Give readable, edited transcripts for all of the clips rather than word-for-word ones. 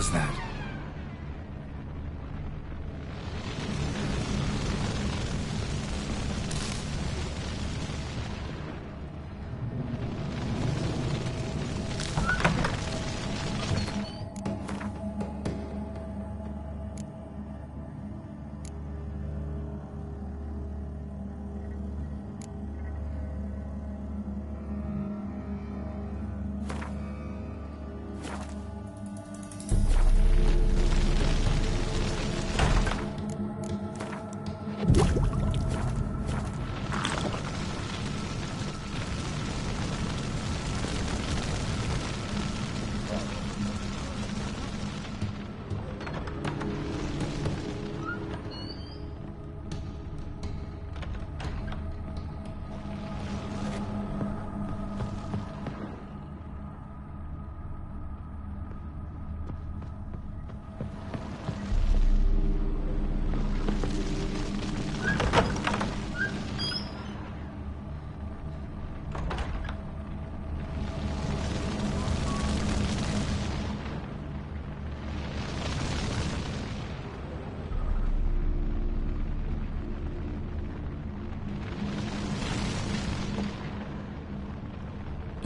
was that?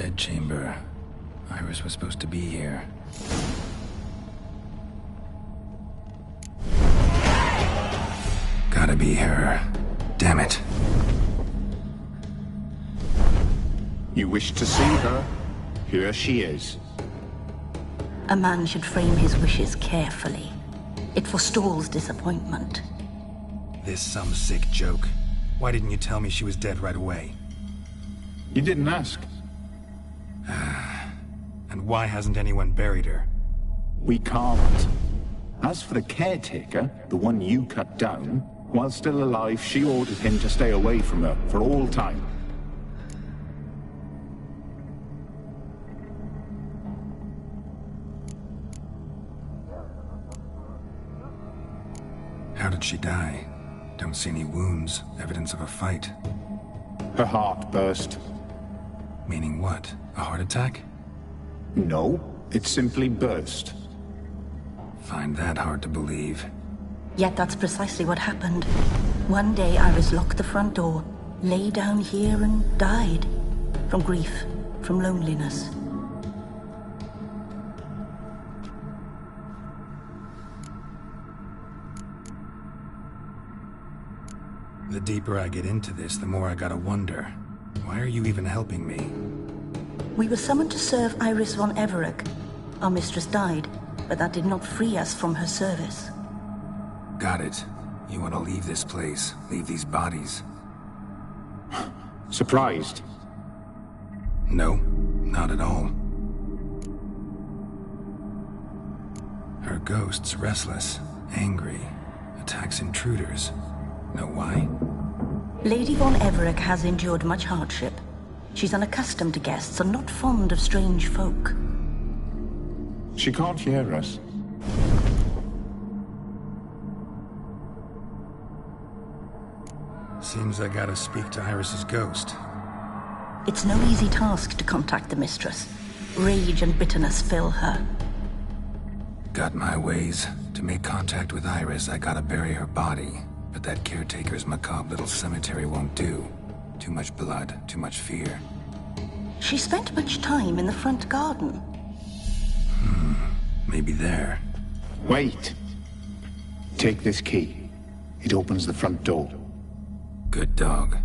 Bedchamber. Iris was supposed to be here. Gotta be her. Damn it. You wish to see her? Here she is. A man should frame his wishes carefully. It forestalls disappointment. This some sick joke. Why didn't you tell me she was dead right away? You didn't ask. And why hasn't anyone buried her? We can't. As for the caretaker, the one you cut down, while still alive, she ordered him to stay away from her for all time. How did she die? Don't see any wounds, evidence of a fight. Her heart burst. Meaning what? A heart attack? No, it simply burst. Find that hard to believe. Yet that's precisely what happened. One day Iris locked the front door, lay down here and died. From grief, from loneliness. The deeper I get into this, the more I gotta wonder. Why are you even helping me? We were summoned to serve Iris von Everec. Our mistress died, but that did not free us from her service. Got it. You want to leave this place, leave these bodies? Surprised? No, not at all. Her ghost's restless, angry, attacks intruders. Know why? Lady von Everec has endured much hardship. She's unaccustomed to guests and not fond of strange folk. She can't hear us. Seems I gotta speak to Iris's ghost. It's no easy task to contact the mistress. Rage and bitterness fill her. Got my ways. To make contact with Iris, I gotta bury her body. But that caretaker's macabre little cemetery won't do. Too much blood, too much fear. She spent much time in the front garden. Maybe there. Wait! Take this key. It opens the front door. Good dog.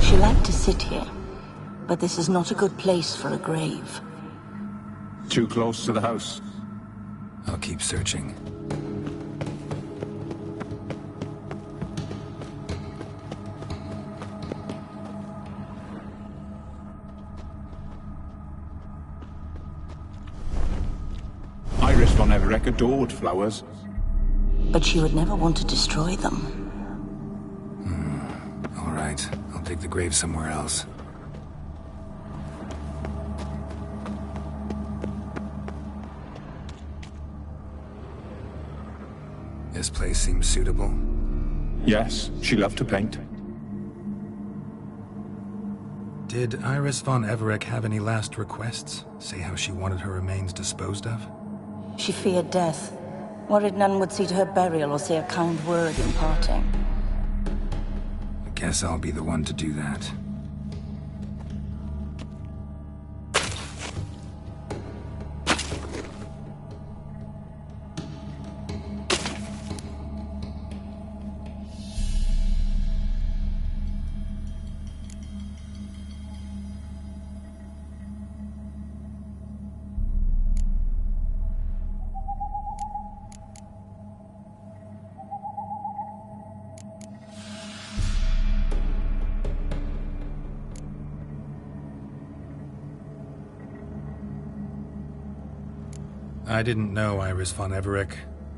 She liked to sit here, but this is not a good place for a grave. Too close to the house. I'll keep searching. Iris von Everec adored flowers. But she would never want to destroy them. All right, I'll dig the grave somewhere else. This place seems suitable. Yes, she loved to paint. Did Iris von Everec have any last requests? Say how she wanted her remains disposed of? She feared death, worried none would see to her burial or say a kind word in parting. I guess I'll be the one to do that. I didn't know Iris von Everec,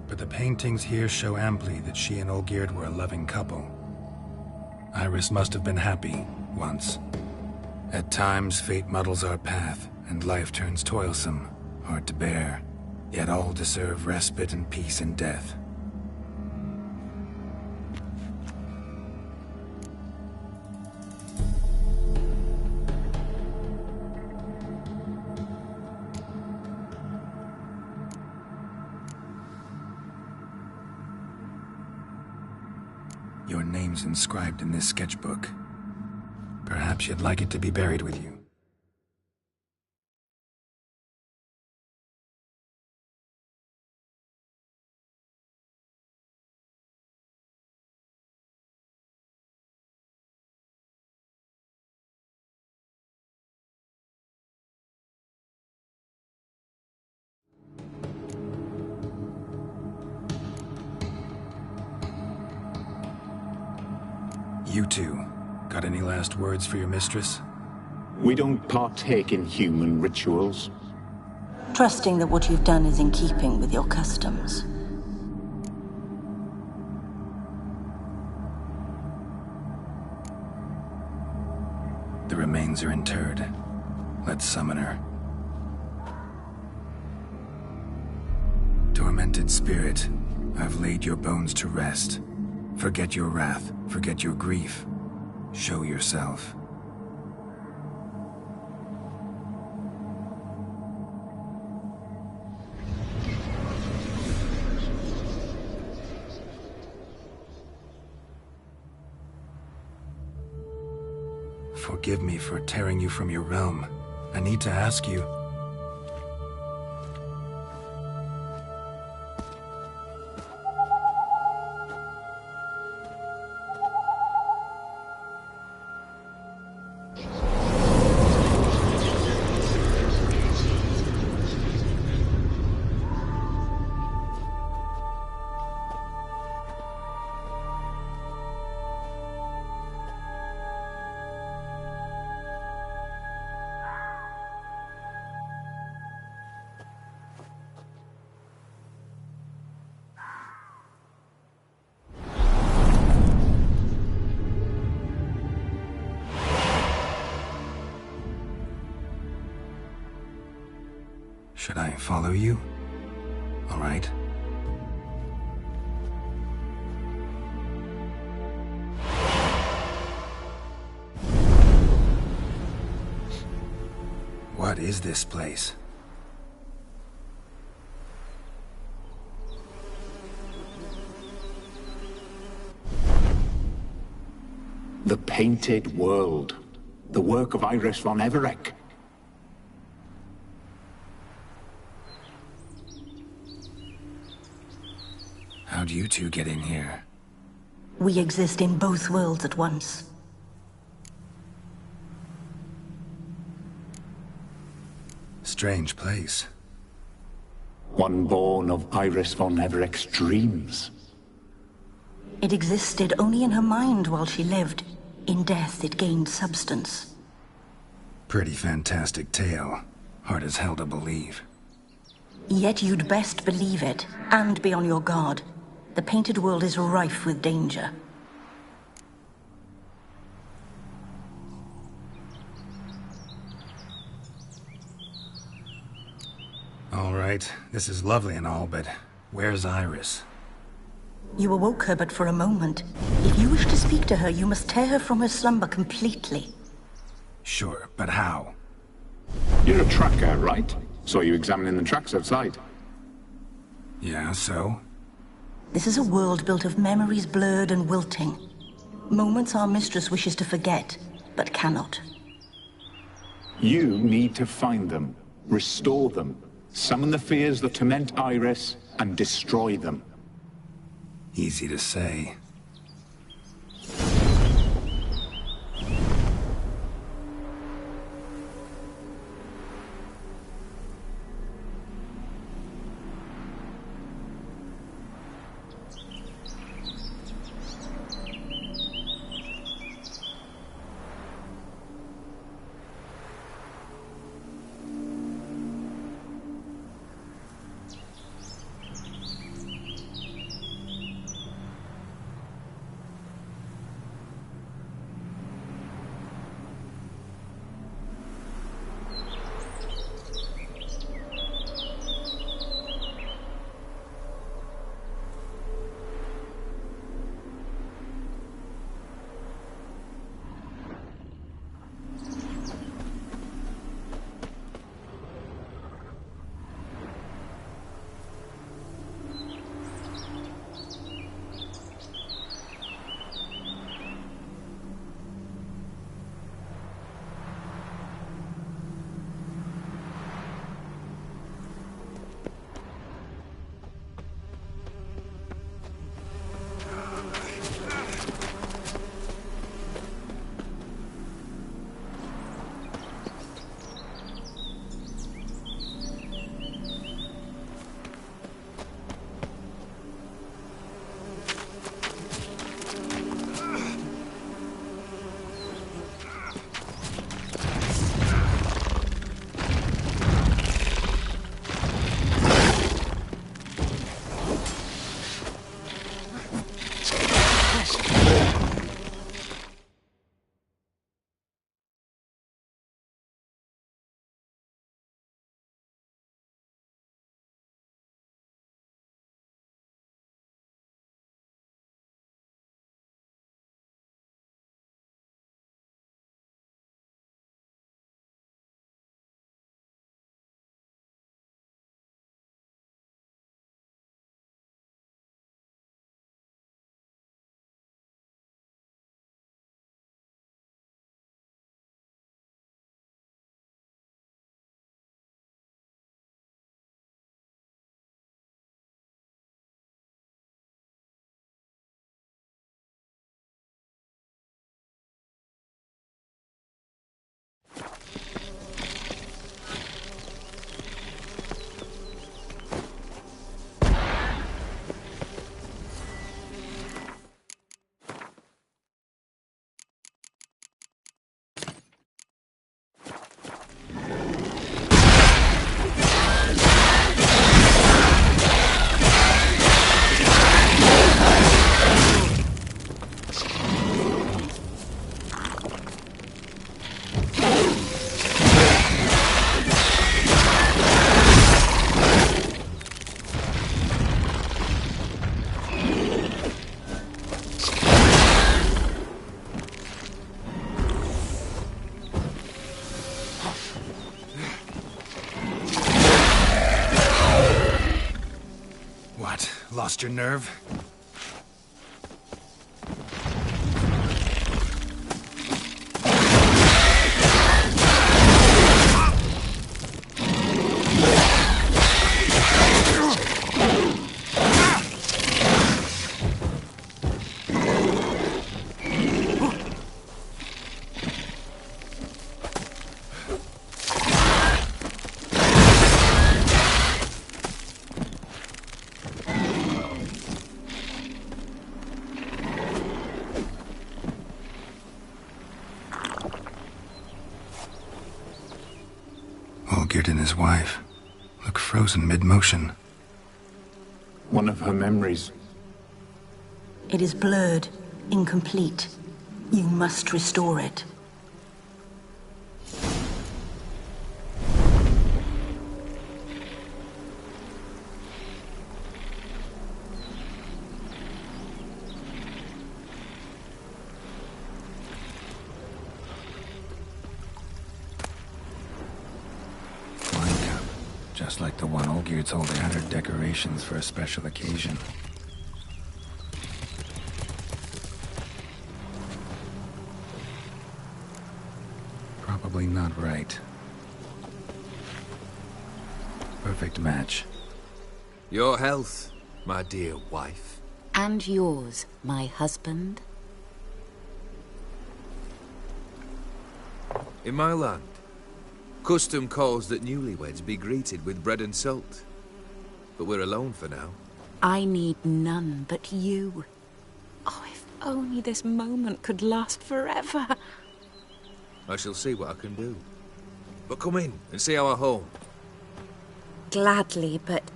but the paintings here show amply that she and Olgierd were a loving couple. Iris must have been happy, once. At times, fate muddles our path, and life turns toilsome, hard to bear. Yet all deserve respite and peace in death. Your name's inscribed in this sketchbook. Perhaps you'd like it to be buried with you. You two, got any last words for your mistress? We don't partake in human rituals. Trusting that what you've done is in keeping with your customs. The remains are interred. Let's summon her. Tormented spirit, I've laid your bones to rest. Forget your wrath, forget your grief. Show yourself. Forgive me for tearing you from your realm. I need to ask you. Should I follow you? All right. What is this place? The Painted World. The work of Iris von Everec. How'd you two get in here? We exist in both worlds at once. Strange place. One born of Iris von Everec's dreams. It existed only in her mind while she lived. In death, it gained substance. Pretty fantastic tale. Hard as hell to believe. Yet you'd best believe it, and be on your guard. The Painted World is rife with danger. All right, this is lovely and all, but where's Iris? You awoke her but for a moment. If you wish to speak to her, you must tear her from her slumber completely. Sure, but how? You're a tracker, right? Saw you examining the tracks outside. Yeah, so? This is a world built of memories blurred and wilting. Moments our mistress wishes to forget, but cannot. You need to find them, restore them, summon the fears that torment Iris, and destroy them. Easy to say. Lost your nerve? Olgierd and his wife look frozen mid-motion. One of her memories. It is blurred, incomplete. You must restore it. Just like the one Olgierd told they had her decorations for a special occasion. Probably not right. Perfect match. Your health, my dear wife. And yours, my husband. In my land, custom calls that newlyweds be greeted with bread and salt. But we're alone for now. I need none but you. Oh, if only this moment could last forever. I shall see what I can do. But come in and see our home. Gladly, but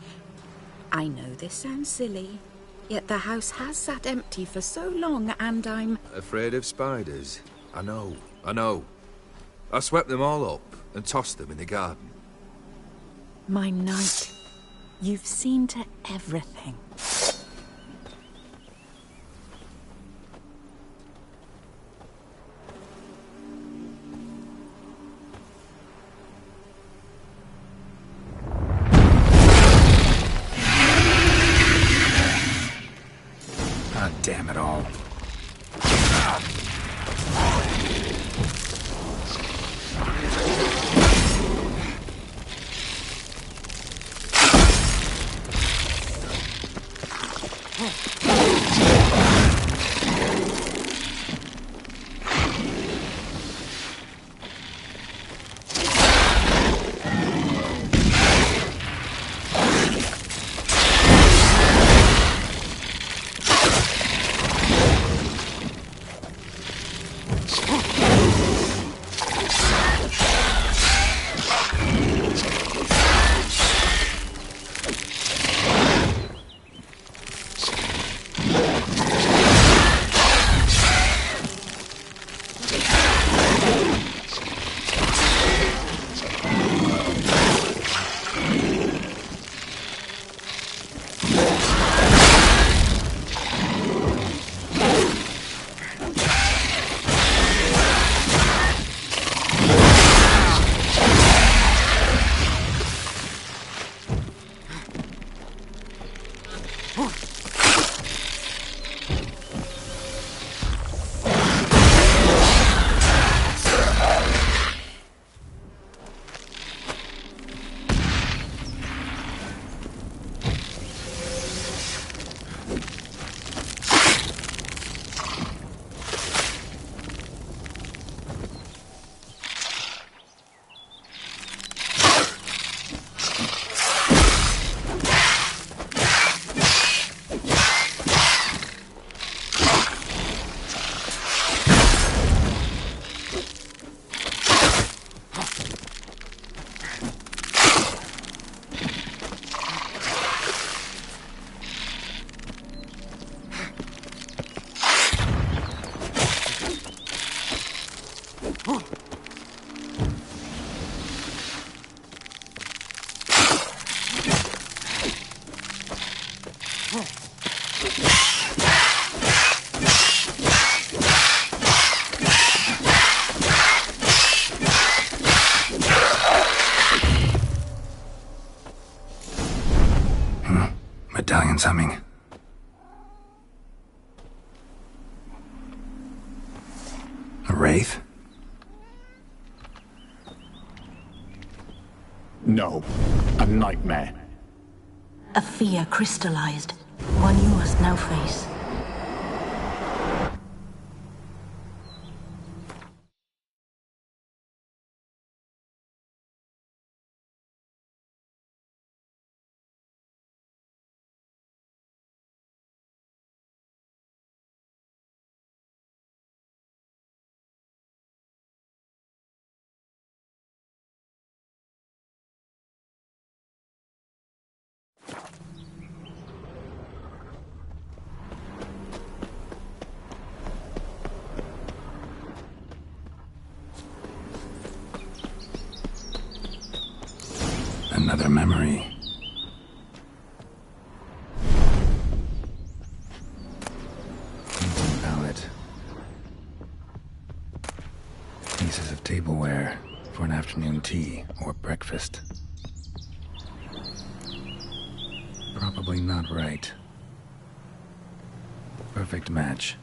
I know this sounds silly, yet the house has sat empty for so long, and I'm Afraid of spiders. I know. I swept them all up and tossed them in the garden. my knight. You've seen to everything. God damn it all. Medallion's humming. wraith? No, a nightmare. A fear crystallized, one you must now face. Another memory. Painting palette. Pieces of tableware for an afternoon tea or breakfast. Probably not right. Perfect match.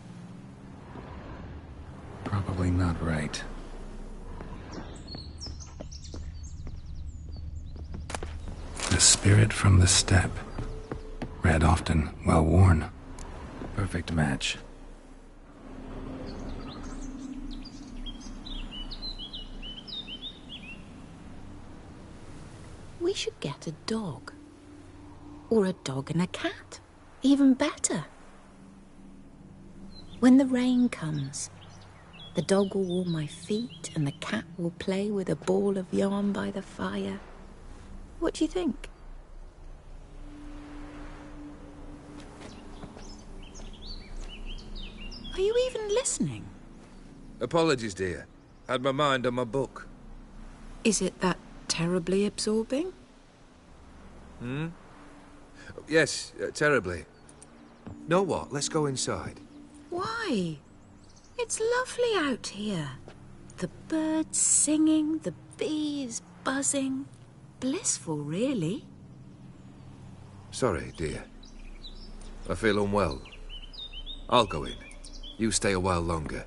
Probably not right. The spirit from the steppe. Read often, well worn. Perfect match. We should get a dog. Or a dog and a cat. Even better. When the rain comes, the dog will warm my feet and the cat will play with a ball of yarn by the fire. What do you think? Are you even listening? Apologies, dear. Had my mind on my book. Is it that terribly absorbing? Yes, terribly. Know what? Let's go inside. Why? It's lovely out here. The birds singing, the bees buzzing. Blissful, really. Sorry, dear. I feel unwell. I'll go in. You stay a while longer.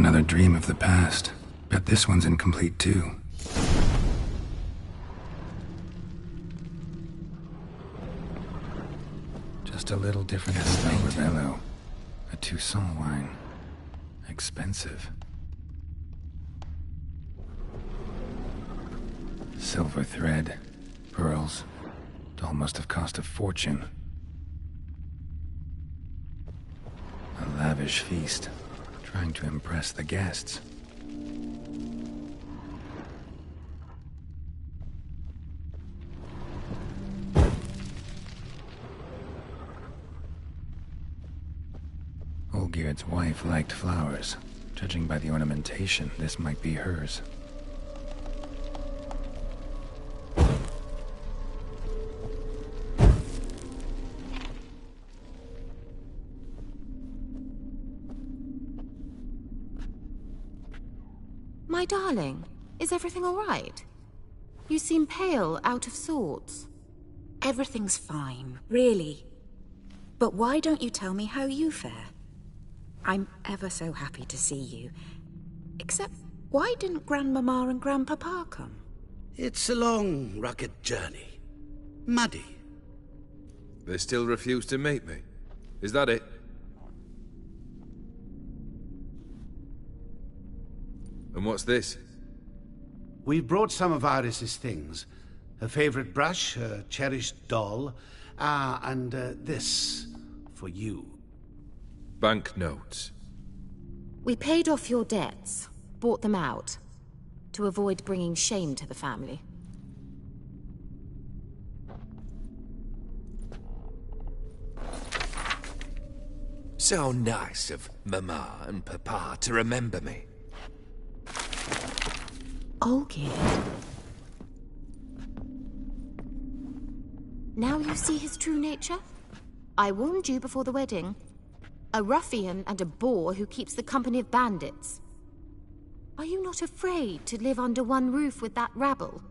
another dream of the past. Bet this one's incomplete too. Just a little different Bello. A Toussaint wine. Expensive. Silver thread. Pearls. Doll must have cost a fortune. A lavish feast. Trying to impress the guests. Olgierd's wife liked flowers. Judging by the ornamentation, this might be hers. My darling, is everything all right? You seem pale, out of sorts. Everything's fine, really. But why don't you tell me how you fare? I'm ever so happy to see you. Except, why didn't Grandmama and Grandpapa come? It's a long, rugged journey. Muddy. They still refuse to meet me. Is that it? And what's this? We brought some of Iris's things. Her favorite brush, her cherished doll, and this for you. Banknotes. We paid off your debts, bought them out, to avoid bringing shame to the family. So nice of Mama and Papa to remember me. Olgierd. Now you see his true nature? I warned you before the wedding. A ruffian and a boor who keeps the company of bandits. Are you not afraid to live under one roof with that rabble?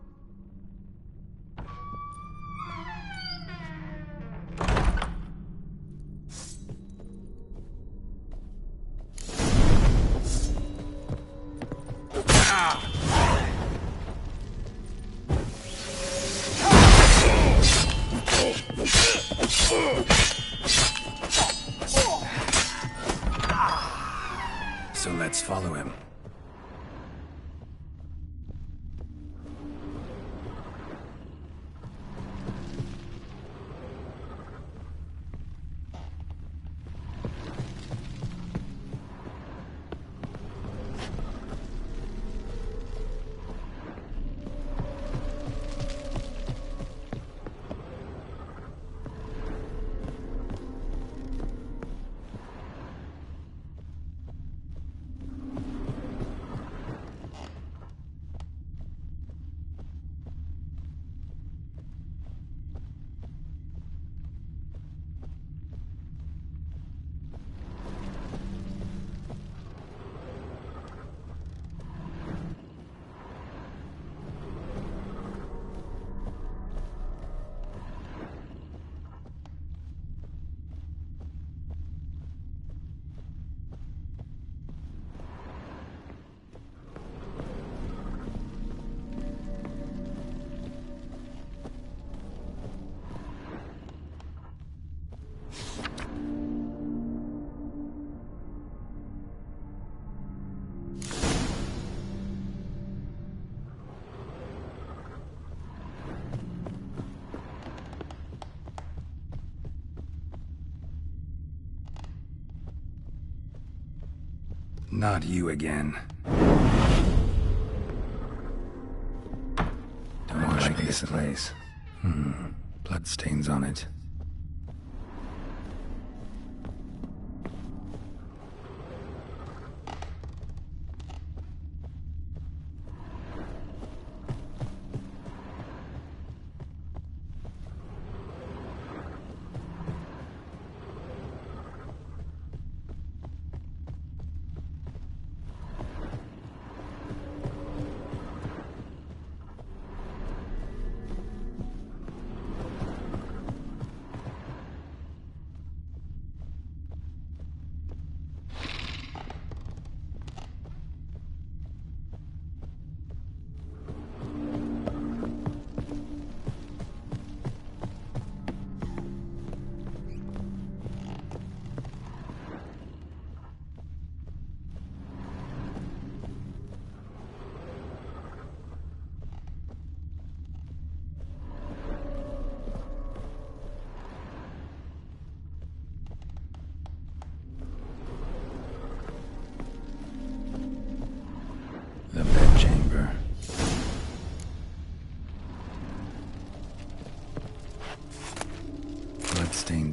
So let's follow him. Not you again. Don't like this place. Bloodstains on it.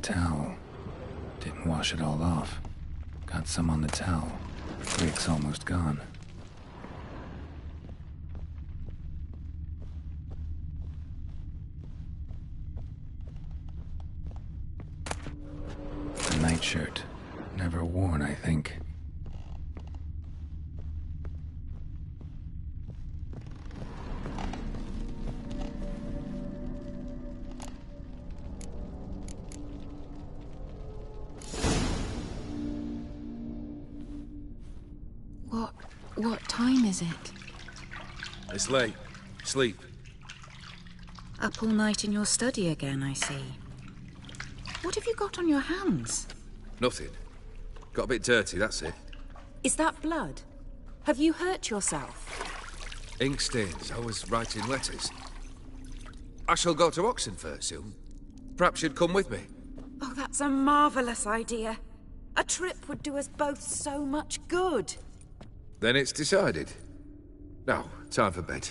towel. Didn't wash it all off. Got some on the towel. Rick's almost gone. A nightshirt. Never worn, I think. What time is it? It's late. Sleep. Up all night in your study again, I see. What have you got on your hands? Nothing. Got a bit dirty, that's it. Is that blood? Have you hurt yourself? Ink stains. I was writing letters. I shall go to Oxenfurt soon. Perhaps you'd come with me. Oh, that's a marvellous idea. A trip would do us both so much good. Then it's decided. Now, time for bed.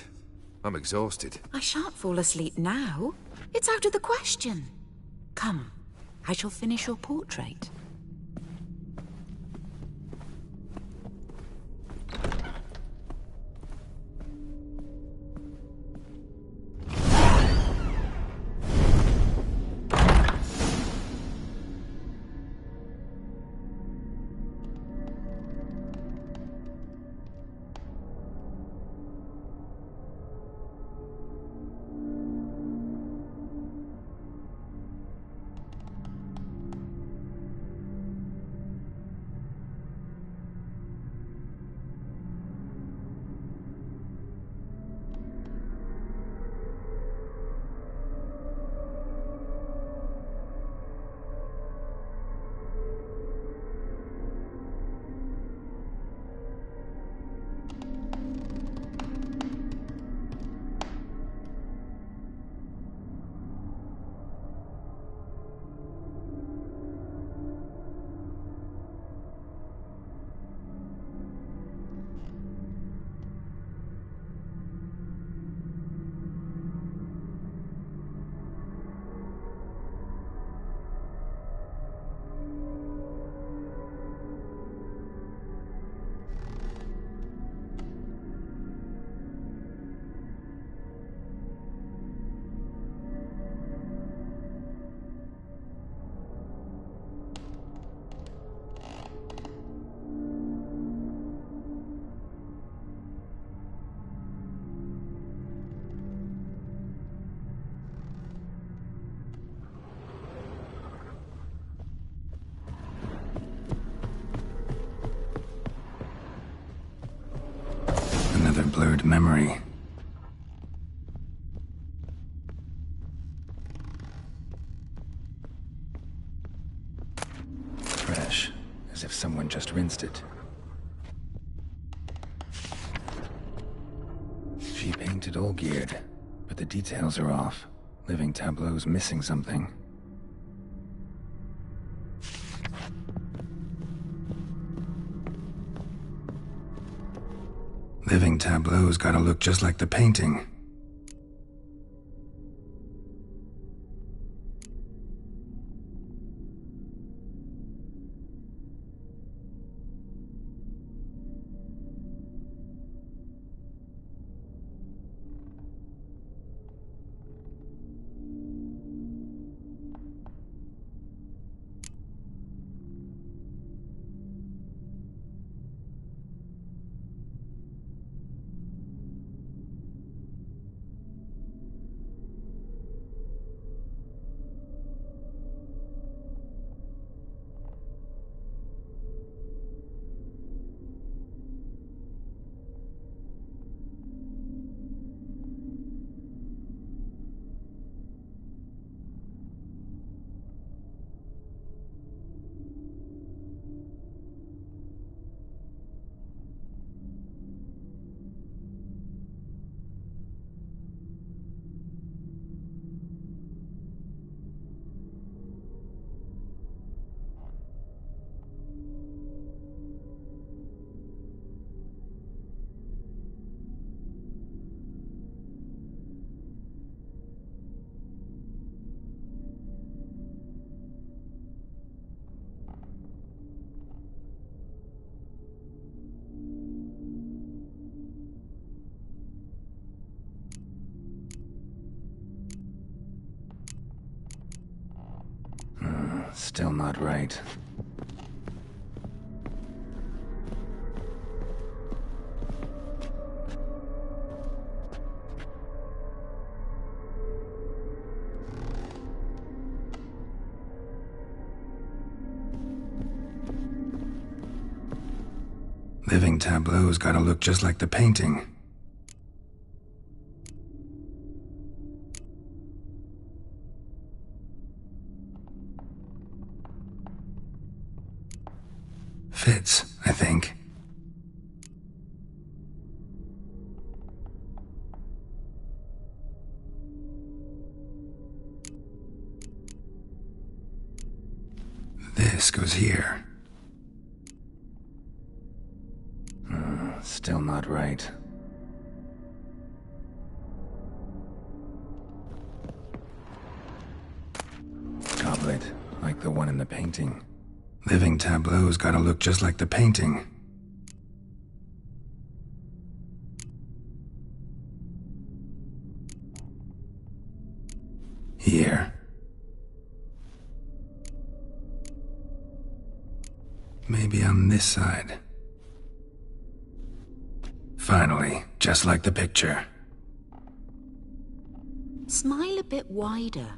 I'm exhausted. I shan't fall asleep now. It's out of the question. Come, I shall finish your portrait. Another blurred memory. Fresh, as if someone just rinsed it. She painted Olgierd, but the details are off. Living Tableau's missing something. Living Tableau's gotta look just like the painting. Still not right. Living tableau's gotta look just like the painting. Fits, I think. This goes here. Still not right. Goblet, like the one in the painting. Living tableau's gotta look just like the painting. Here. Maybe on this side. Finally, just like the picture. Smile a bit wider.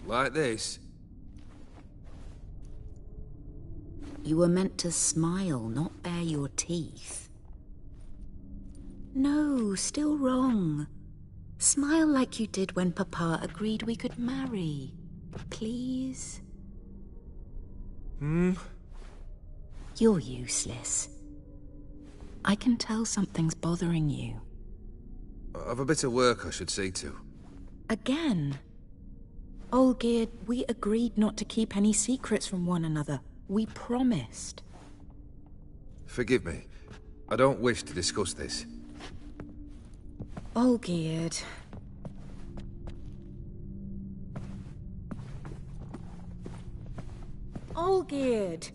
Like this? You were meant to smile, not bare your teeth. No, still wrong. Smile like you did when Papa agreed we could marry. Please? You're useless. I can tell something's bothering you. I've a bit of work I should see to. Again. Olgierd, we agreed not to keep any secrets from one another. We promised. Forgive me. I don't wish to discuss this. Olgierd. Olgierd!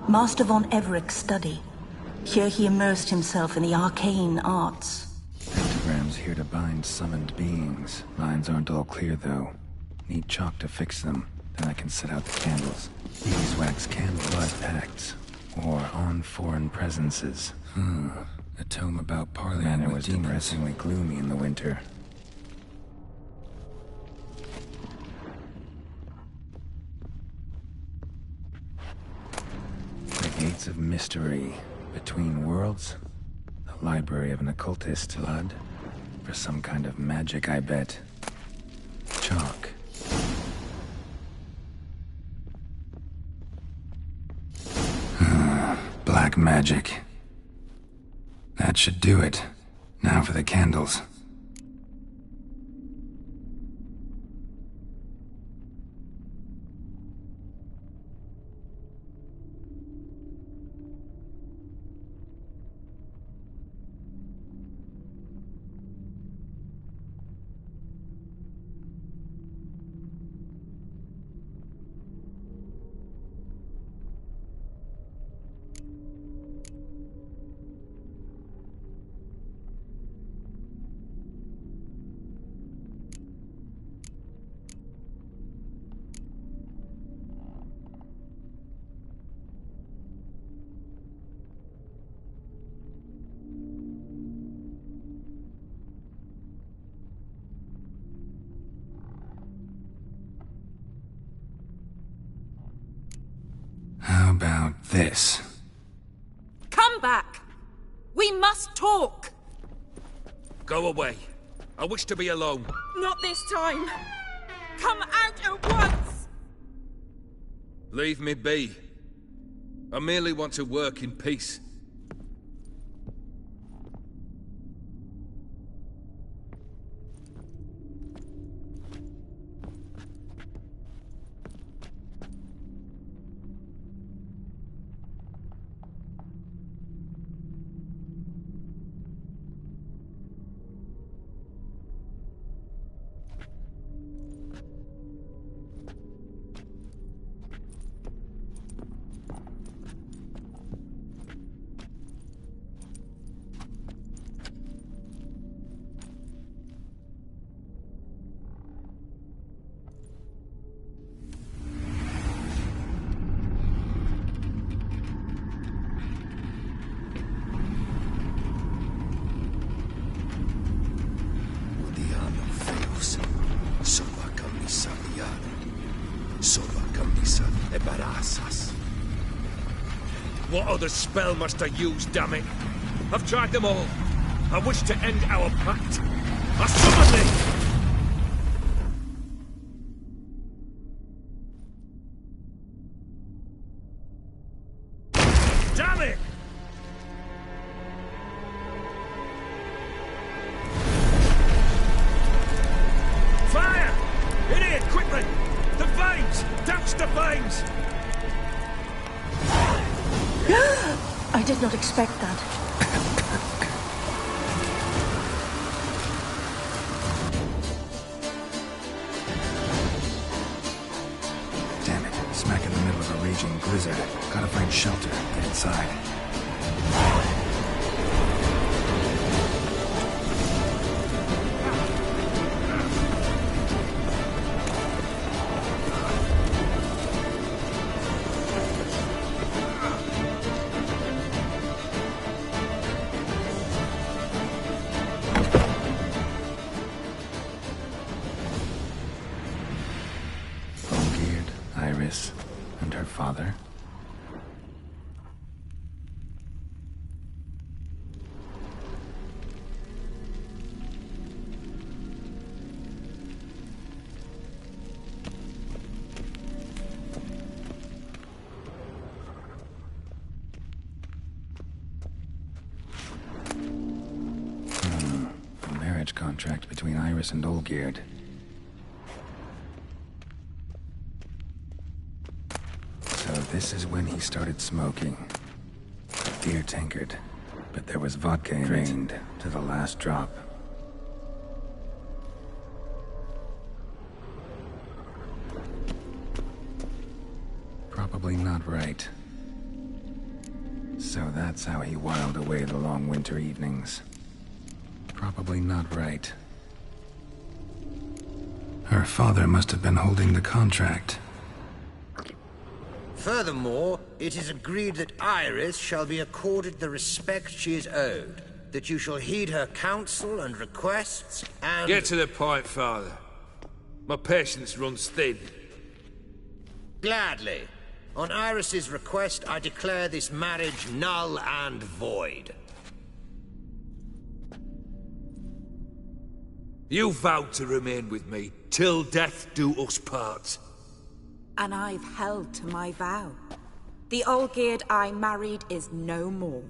Master von Everett's study. Here he immersed himself in the arcane arts. Pentagrams here to bind summoned beings. Lines aren't all clear, though. Need chalk to fix them. Then I can set out the candles. Beeswax can blood pacts. Or on foreign presences. A tome about parleying with demons. Was depressingly gloomy in the winter. The Gates of Mystery. Between Worlds? The library of an occultist. Blood? For some kind of magic, I bet. Chalk. Black magic. That should do it. Now for the candles. How about this? Come back! We must talk! Go away. I wish to be alone. Not this time! Come out at once! Leave me be. I merely want to work in peace. What other spell must I use, damn it? I've tried them all. I wish to end our pact. I summon thee! Damn it! Fire! In here, quickly! The flames! Douse the flames! I did not expect that. Damn it. Smack in the middle of a raging blizzard. Gotta find shelter. Get inside. Iris and her father. A marriage contract between Iris and Olgierd. This is when he started smoking. A beer tankard. But there was vodka in it. Drained to the last drop. Probably not right. So that's how he whiled away the long winter evenings. Probably not right. Her father must have been holding the contract. Furthermore, it is agreed that Iris shall be accorded the respect she is owed, that you shall heed her counsel and requests, and... Get to the point, Father. My patience runs thin. Gladly. On Iris's request, I declare this marriage null and void. You vowed to remain with me till death do us part. And I've held to my vow. The Olgierd I married is no more.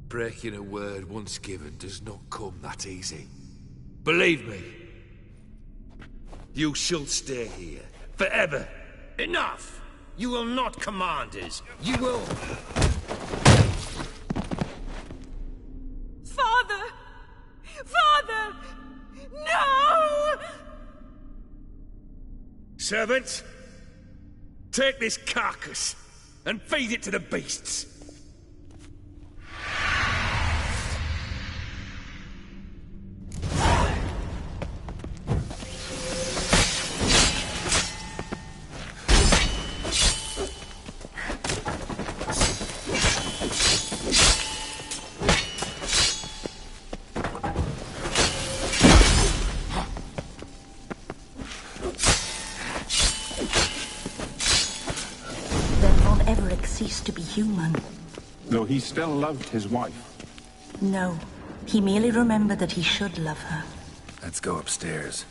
Breaking a word once given does not come that easy. Believe me. You shall stay here, forever. Enough! You will not command us. You will... Father! Father! No! Servants, take this carcass and feed it to the beasts. Ceased to be human. Though he still loved his wife. No, he merely remembered that he should love her. Let's go upstairs.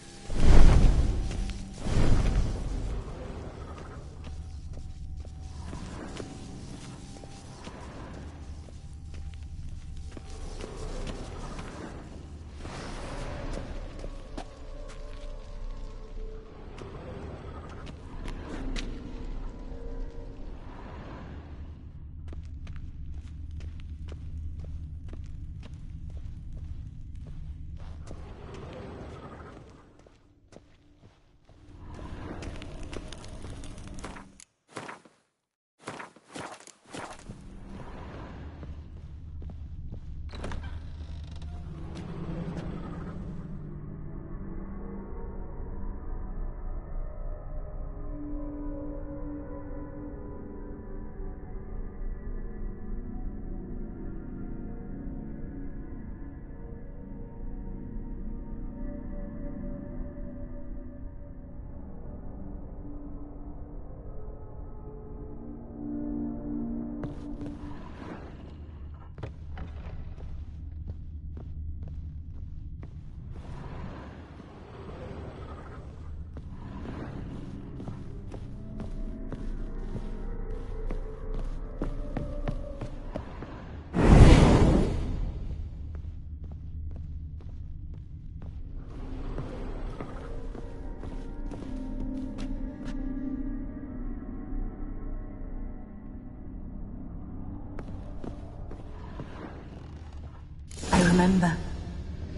Remember,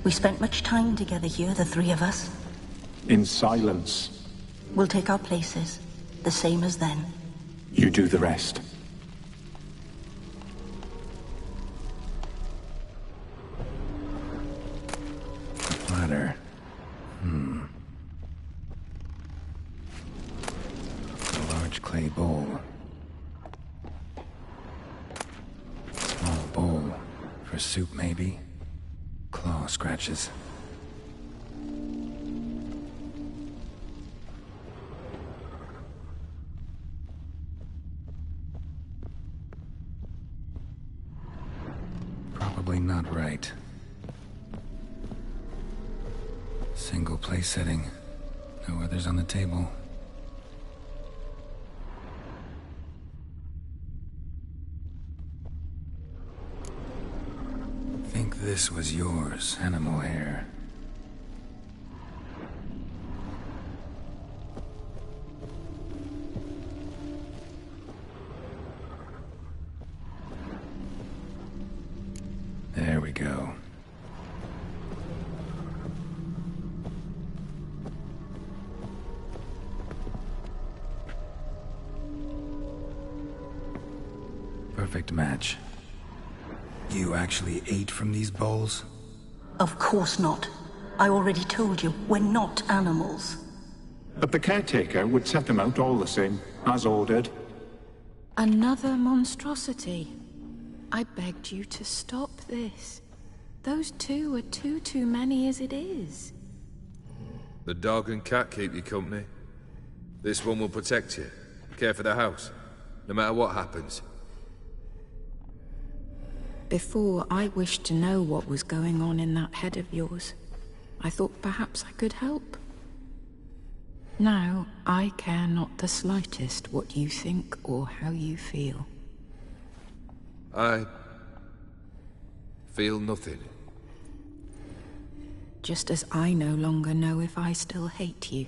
we spent much time together here, the three of us. In silence. We'll take our places, the same as then. You do the rest. A platter. A large clay bowl. Small bowl. For soup, maybe? Claw scratches. Probably not right. Single place setting. No others on the table. Think this was yours, animal hair. There we go. perfect match. You actually ate from these bowls? Of course not. I already told you, we're not animals. But the caretaker would set them out all the same, as ordered. Another monstrosity. I begged you to stop this. Those two are too many as it is. The dog and cat keep you company. This one will protect you, care for the house, no matter what happens. Before, I wished to know what was going on in that head of yours. I thought perhaps I could help. Now, I care not the slightest what you think or how you feel. I feel nothing. Just as I no longer know if I still hate you.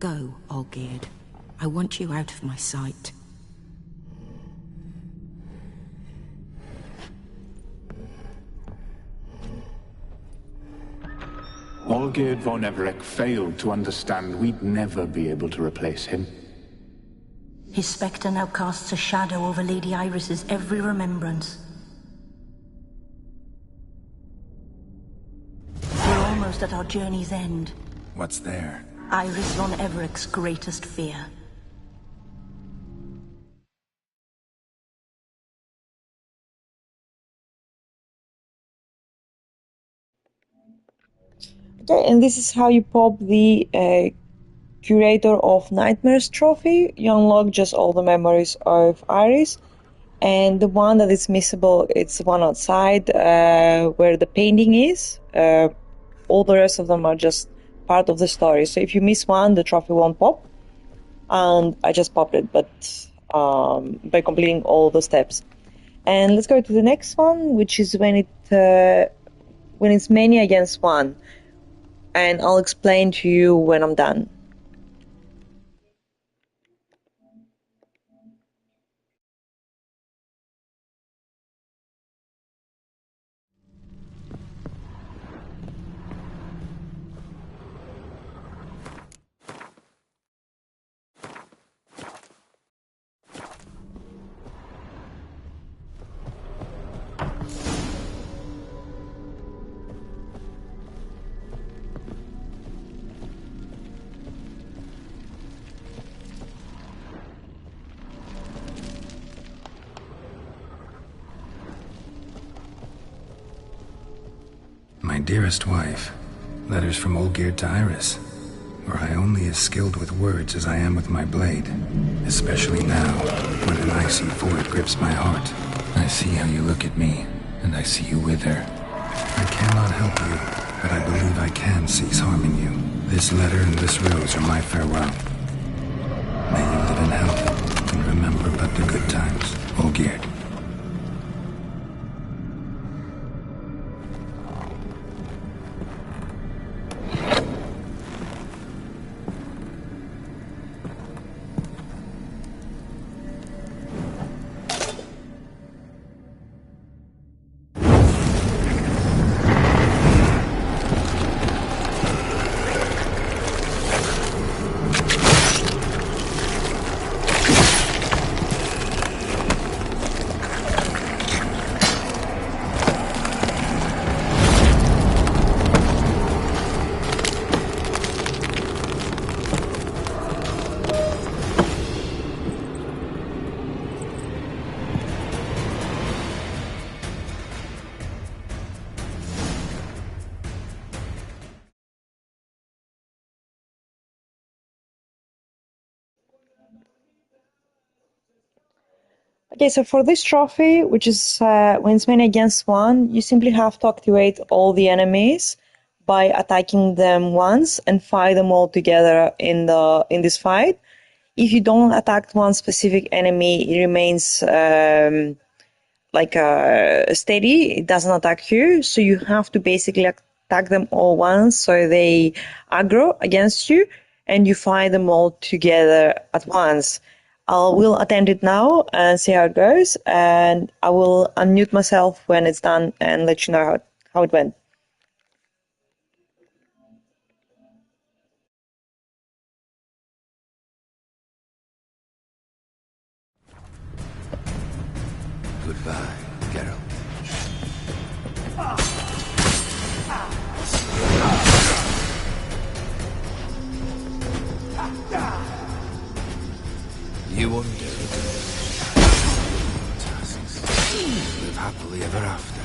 Go, Olgierd. I want you out of my sight. Olgierd von Everec failed to understand we'd never be able to replace him. His spectre now casts a shadow over Lady Iris's every remembrance. We're almost at our journey's end. What's there? Iris von Everec's greatest fear. Okay, and this is how you pop the Curator of Nightmares trophy. You unlock just all the memories of Iris. And the one that is missable, it's the one outside where the painting is. All the rest of them are just part of the story. So if you miss one, the trophy won't pop. And I just popped it, but by completing all the steps. And let's go to the next one, which is when it's many against one. And I'll explain to you when I'm done. My dearest wife, letters from Olgierd to Iris. Were I only as skilled with words as I am with my blade, especially now, when an icy void grips my heart. I see how you look at me, and I see you wither. I cannot help you, but I believe I can cease harming you. This letter and this rose are my farewell. May you live in health, and remember but the good times, Olgierd. Okay, so for this trophy, which is when it's many against one, you simply have to activate all the enemies by attacking them once and fight them all together in this fight. If you don't attack one specific enemy, it remains steady. It doesn't attack you, so you have to basically attack them all once, so they aggro against you, and you fight them all together at once. I will attempt it now and see how it goes, and I will unmute myself when it's done and let you know how it went. Geralt. You undo the tasks. Live happily ever after.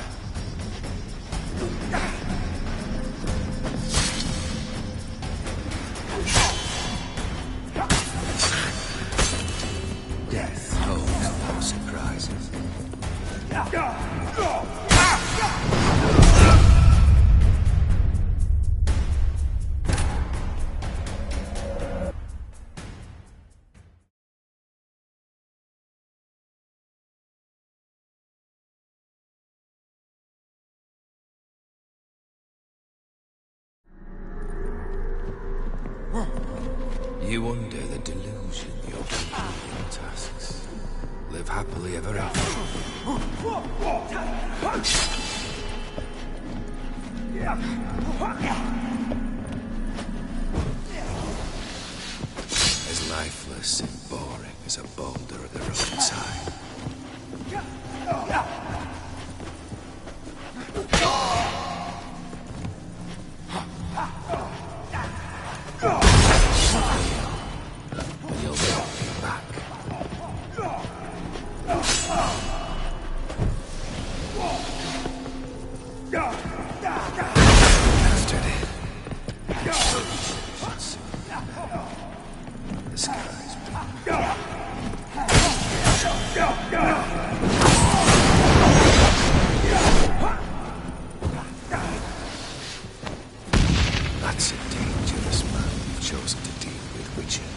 Death holds no surprises. You undo the delusion you're completing tasks. Live happily ever after. As lifeless and boring as a boulder at the roadside. You'll not be back. Bastard. The skies blue. That's a dangerous man you've chosen to deal with, Witcher.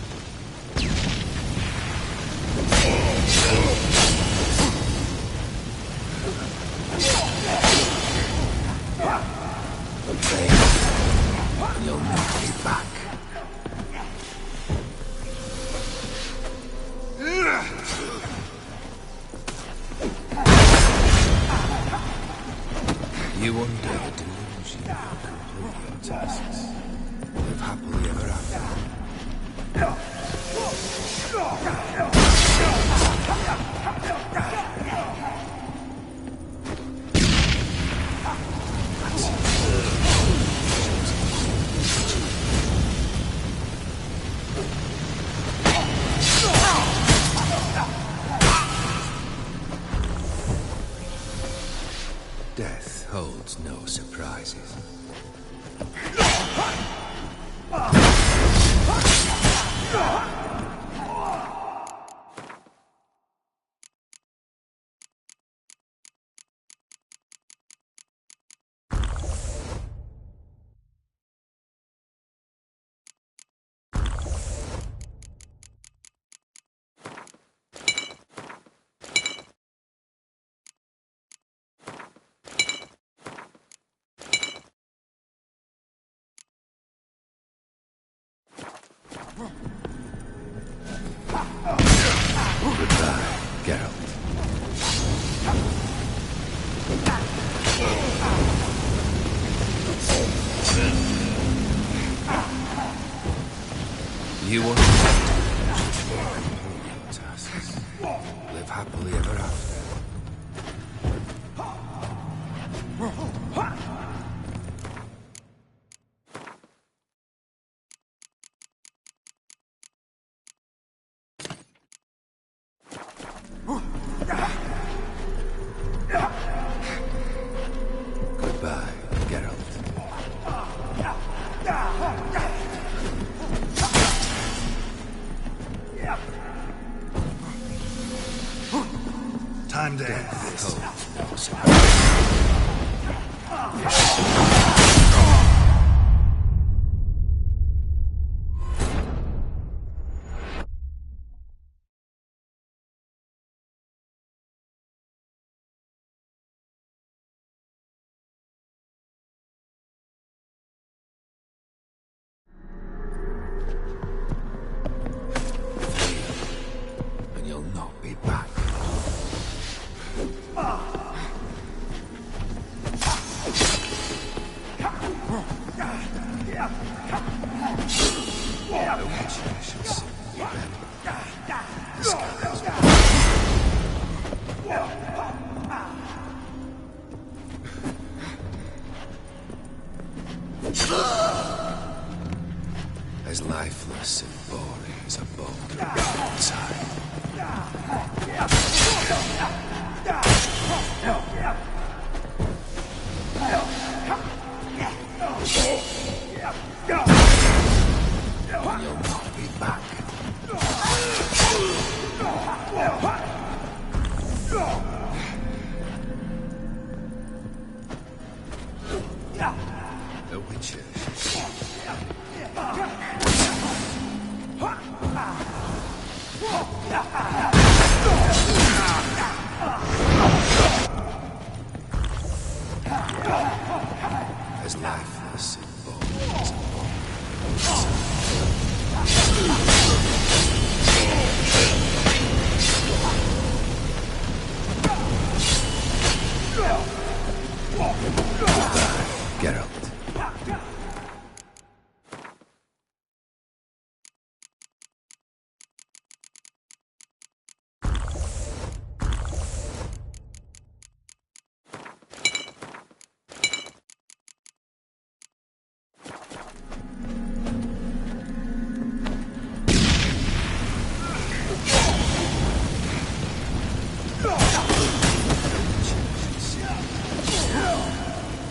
You'll not be back. You undo the delusion and complete your tasks. Live happily ever after. Death holds no surprises. Goodbye, Geralt. You want your tasks. Live happily ever after. Goodbye, Geralt. Time to end Death this. holds no surprises. And you'll not be back. As lifeless and boring as a boulder outside. You'll not be back. The Witcher. As lifeless and boring as a Geralt.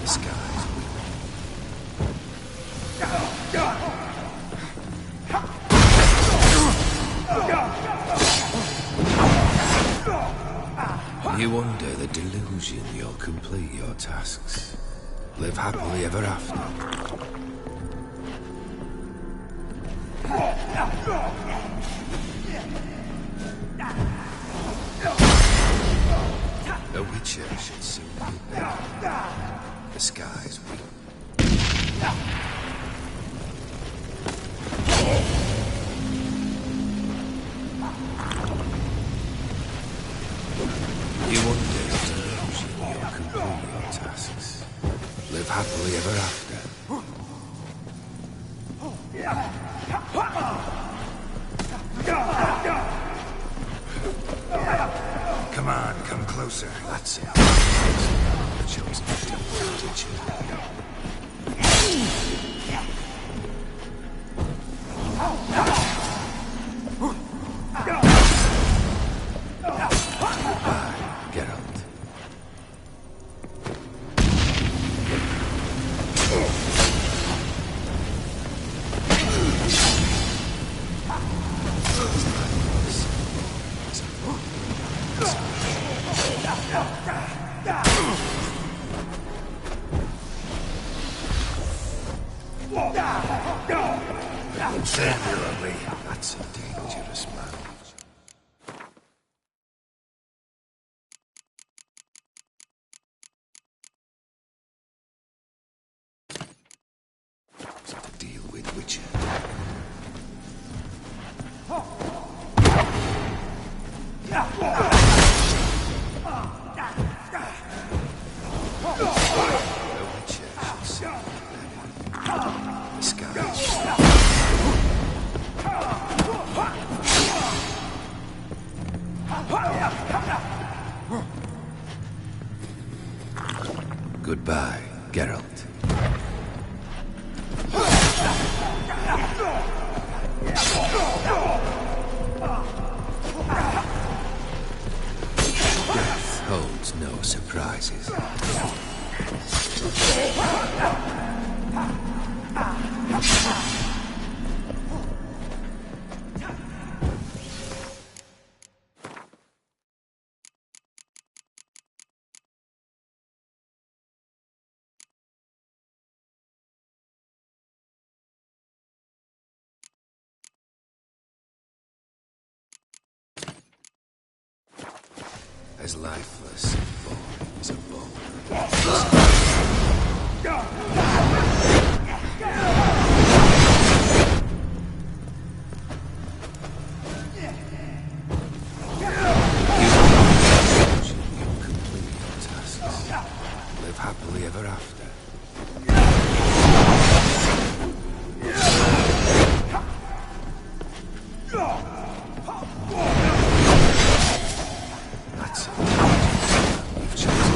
The skies You wonder the delusion you'll complete your tasks. Live happily ever after. The Witcher should soon be there. The skies weep. You wonder the delusion you'll complete your tasks. Live happily ever after. Come on, come closer. That's it. The chosen teacher. Geralt. Singularly. That's a dangerous man. To deal with Witcher. The Witcher should see the skies. Goodbye, Geralt. Death holds no surprises. As lifeless and boring as a boulder. You'll complete your tasks. Live happily ever after. That's it. You've chosen.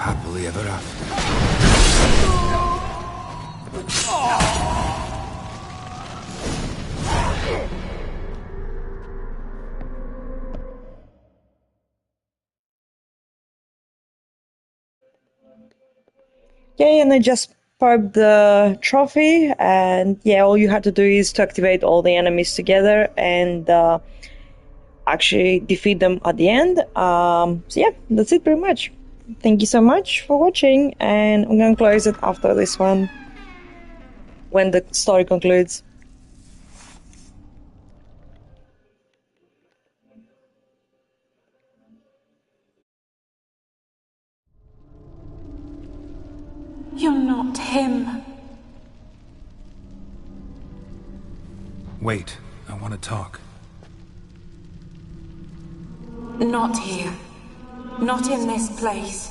happily ever after. Okay, and I just popped the trophy, and yeah, all you had to do is to activate all the enemies together and actually defeat them at the end. So yeah, that's it pretty much. Thank you so much for watching, and I'm gonna close it after this one, when the story concludes. You're not him. Wait, I want to talk. Not here. Not in this place.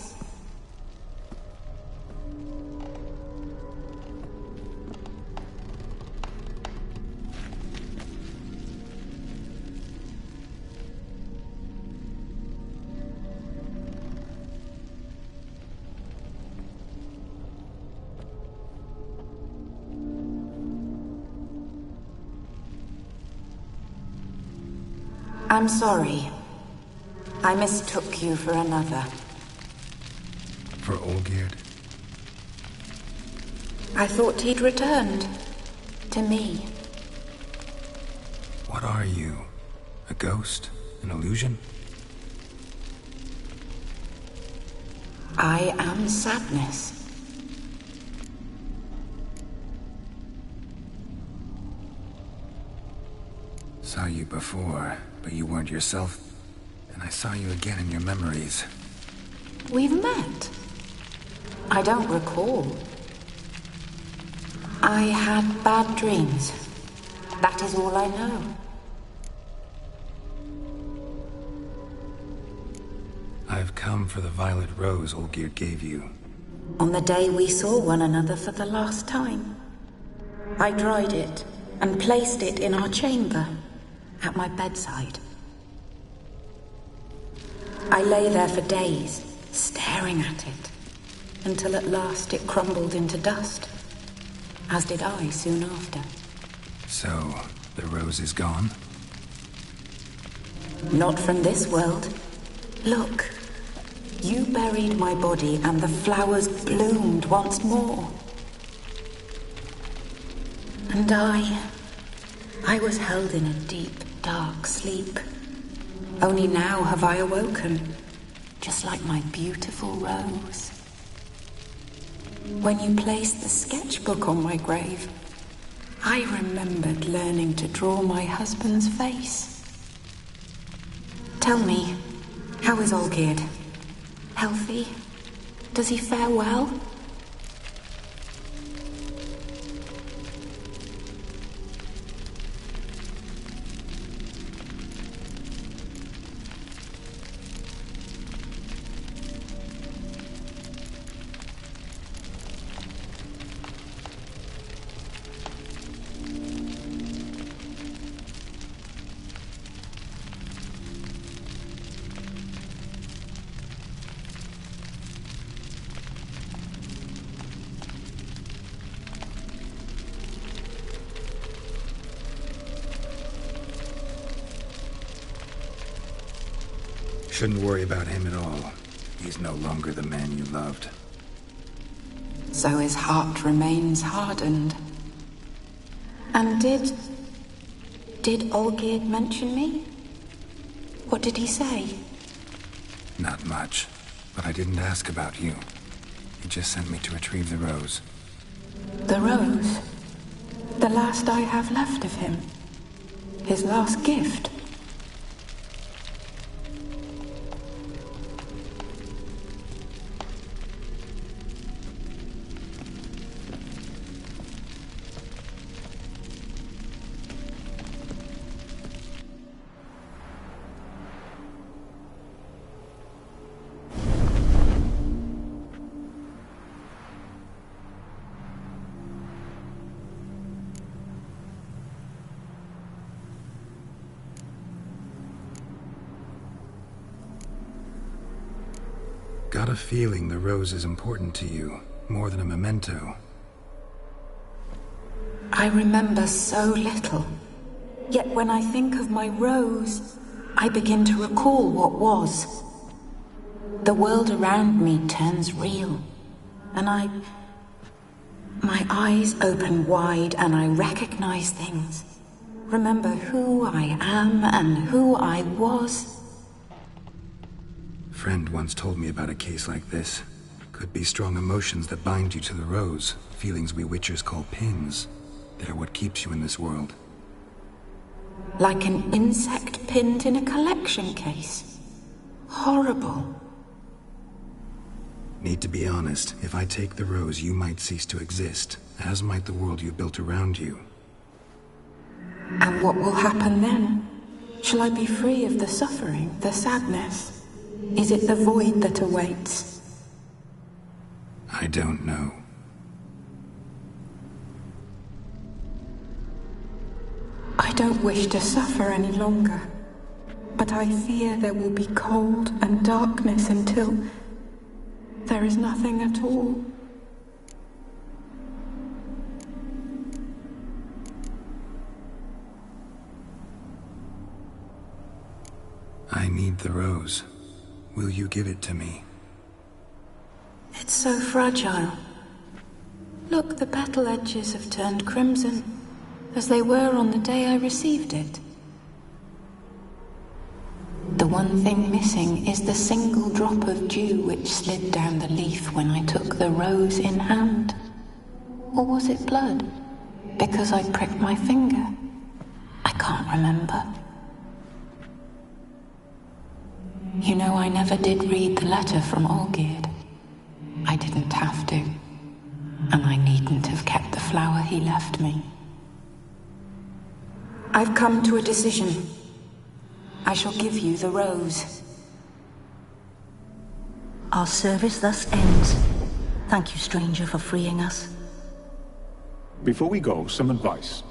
I'm sorry. I mistook you for another. For Olgierd? I thought he'd returned. To me. What are you? A ghost? An illusion? I am sadness. Saw you before, but you weren't yourself. And I saw you again in your memories. We've met. I don't recall. I had bad dreams. That is all I know. I've come for the violet rose Olgierd gave you. On the day we saw one another for the last time, I dried it and placed it in our chamber, at my bedside. I lay there for days, staring at it, until at last it crumbled into dust, as did I soon after. So, the rose is gone? Not from this world. Look, you buried my body and the flowers bloomed once more. And I was held in a deep, dark sleep. Only now have I awoken, just like my beautiful rose. When you placed the sketchbook on my grave, I remembered learning to draw my husband's face. Tell me, how is Olgierd? Healthy? Does he fare well? Shouldn't worry about him at all. He's no longer the man you loved. So his heart remains hardened. And did Olgierd mention me? What did he say? Not much, but I didn't ask about you. He just sent me to retrieve the rose. The rose? The last I have left of him? His last gift? got a feeling the rose is important to you, more than a memento. I remember so little. Yet when I think of my rose, I begin to recall what was. The world around me turns real, and my eyes open wide and I recognize things. Remember who I am and who I was. A friend once told me about a case like this. Could be strong emotions that bind you to the rose, feelings we witchers call pins. They're what keeps you in this world. Like an insect pinned in a collection case. Horrible. Need to be honest, if I take the rose, you might cease to exist, as might the world you built around you. And what will happen then? Shall I be free of the suffering, the sadness? Is it the void that awaits? I don't know. I don't wish to suffer any longer, but I fear there will be cold and darkness until there is nothing at all. I need the rose. Will you give it to me? It's so fragile. Look, the petal edges have turned crimson, as they were on the day I received it. The one thing missing is the single drop of dew which slid down the leaf when I took the rose in hand. Or was it blood? Because I pricked my finger? I can't remember. You know, I never did read the letter from Olgierd. I didn't have to. And I needn't have kept the flower he left me. I've come to a decision. I shall give you the rose. Our service thus ends. Thank you, stranger, for freeing us. Before we go, some advice.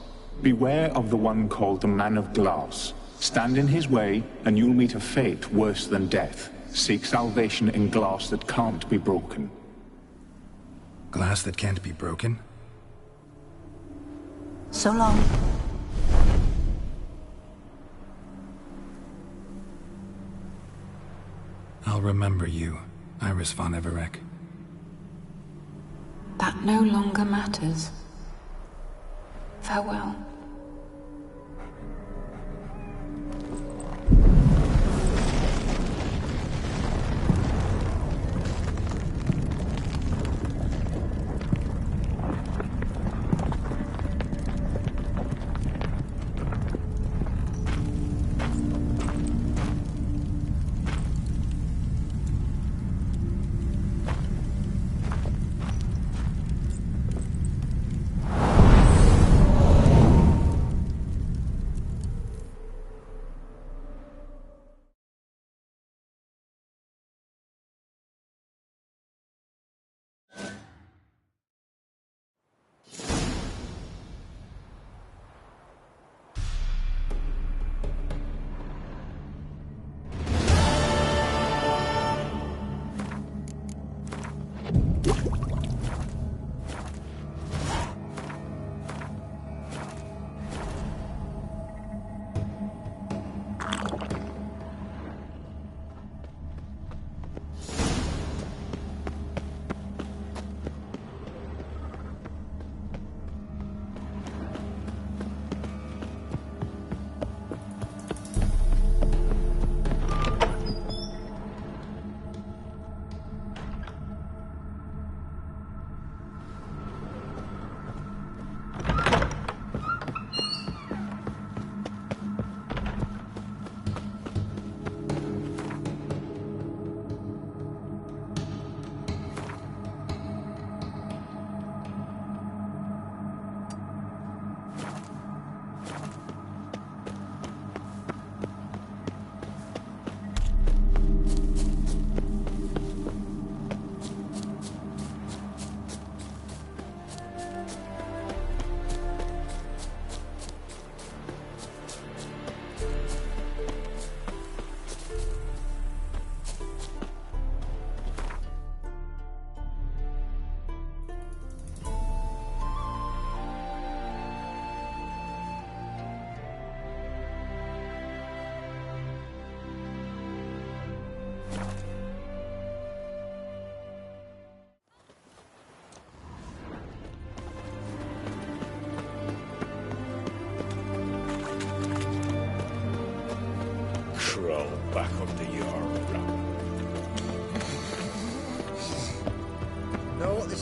Beware of the one called the Man of Glass. Stand in his way, and you'll meet a fate worse than death. Seek salvation in glass that can't be broken. Glass that can't be broken? So long. I'll remember you, Iris von Everec. That no longer matters. Farewell.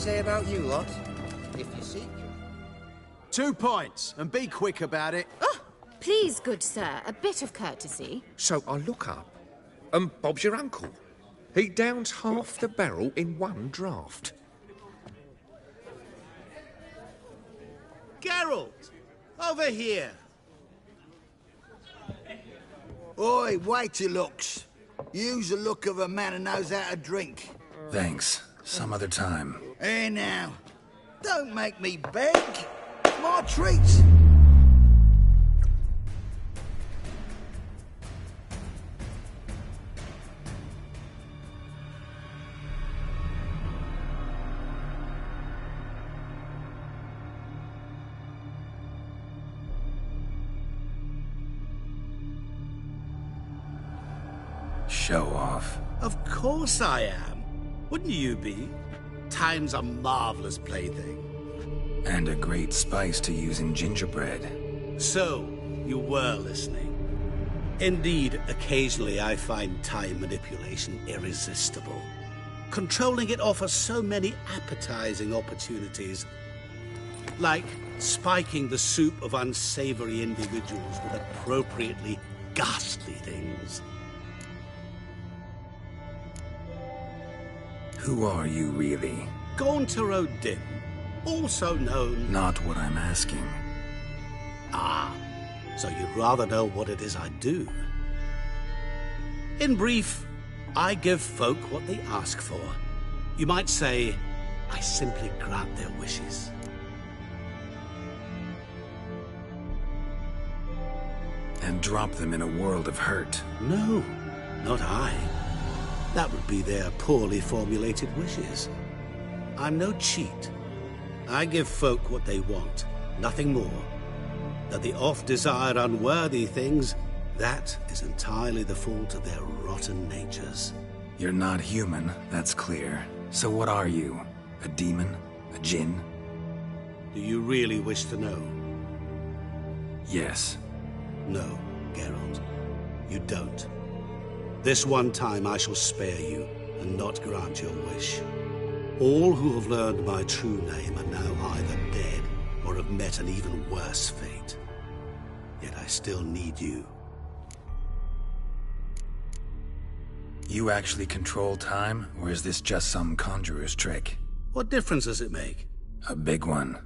say about you lot? If you seek... 2 points, and be quick about it. Oh, please, good sir, a bit of courtesy. So I look up, and Bob's your uncle. He downs half the barrel in one draught. Geralt! Over here! Oi, wait your looks. Use the look of a man who knows how to drink. Thanks. Some other time. Here now. Don't make me beg. My treat. Show off. Of course I am. Wouldn't you be? Time's a marvelous plaything. And a great spice to use in gingerbread. So, you were listening. Indeed, occasionally I find time manipulation irresistible. Controlling it offers so many appetizing opportunities. Like spiking the soup of unsavory individuals with appropriately ghastly things. Who are you, really? Gaunter O'Dim, also known... Not what I'm asking. Ah, so you'd rather know what it is I do. In brief, I give folk what they ask for. You might say, I simply grant their wishes. And drop them in a world of hurt. No, not I. That would be their poorly formulated wishes. I'm no cheat. I give folk what they want, nothing more. That they oft desire unworthy things, that is entirely the fault of their rotten natures. You're not human, that's clear. So what are you? A demon? A djinn? Do you really wish to know? Yes. No, Geralt. You don't. This one time I shall spare you, and not grant your wish. All who have learned my true name are now either dead, or have met an even worse fate. Yet I still need you. You actually control time, or is this just some conjurer's trick? What difference does it make? A big one.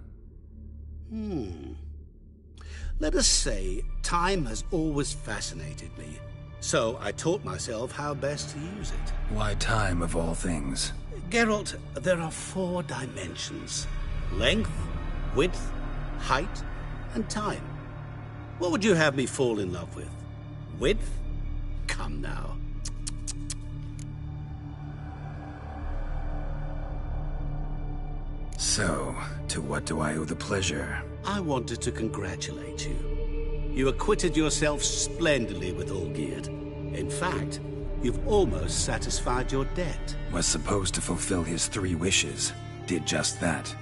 Let us say, time has always fascinated me. So I taught myself how best to use it. Why time, of all things? Geralt, there are 4 dimensions. Length, width, height, and time. What would you have me fall in love with? Width? Come now. So, to what do I owe the pleasure? I wanted to congratulate you. You acquitted yourself splendidly with Olgierd. In fact, you've almost satisfied your debt. Was supposed to fulfill his 3 wishes. Did just that.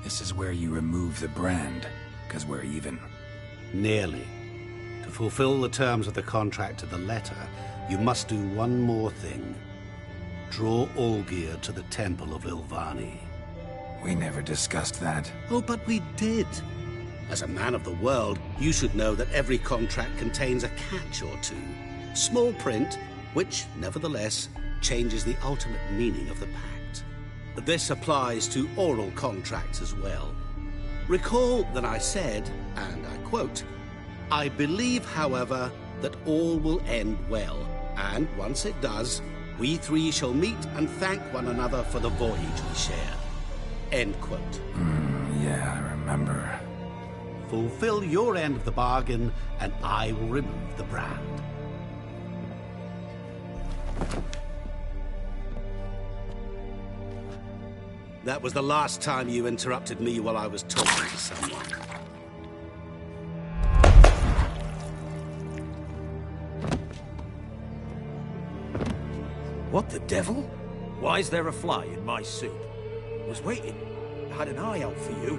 This is where you remove the brand, because we're even. Nearly. To fulfill the terms of the contract to the letter, you must do one more thing. Draw Olgierd to the Temple of Ilvani. We never discussed that. Oh, but we did. As a man of the world, you should know that every contract contains a catch or two. Small print, which, nevertheless, changes the ultimate meaning of the pact. This applies to oral contracts as well. Recall that I said, and I quote, "I believe, however, that all will end well, and once it does, we 3 shall meet and thank one another for the voyage we share." End quote. Yeah, I remember. Fulfill your end of the bargain, and I will remove the brand. That was the last time you interrupted me while I was talking to someone. What the devil? Why is there a fly in my soup? I was waiting. I had an eye out for you.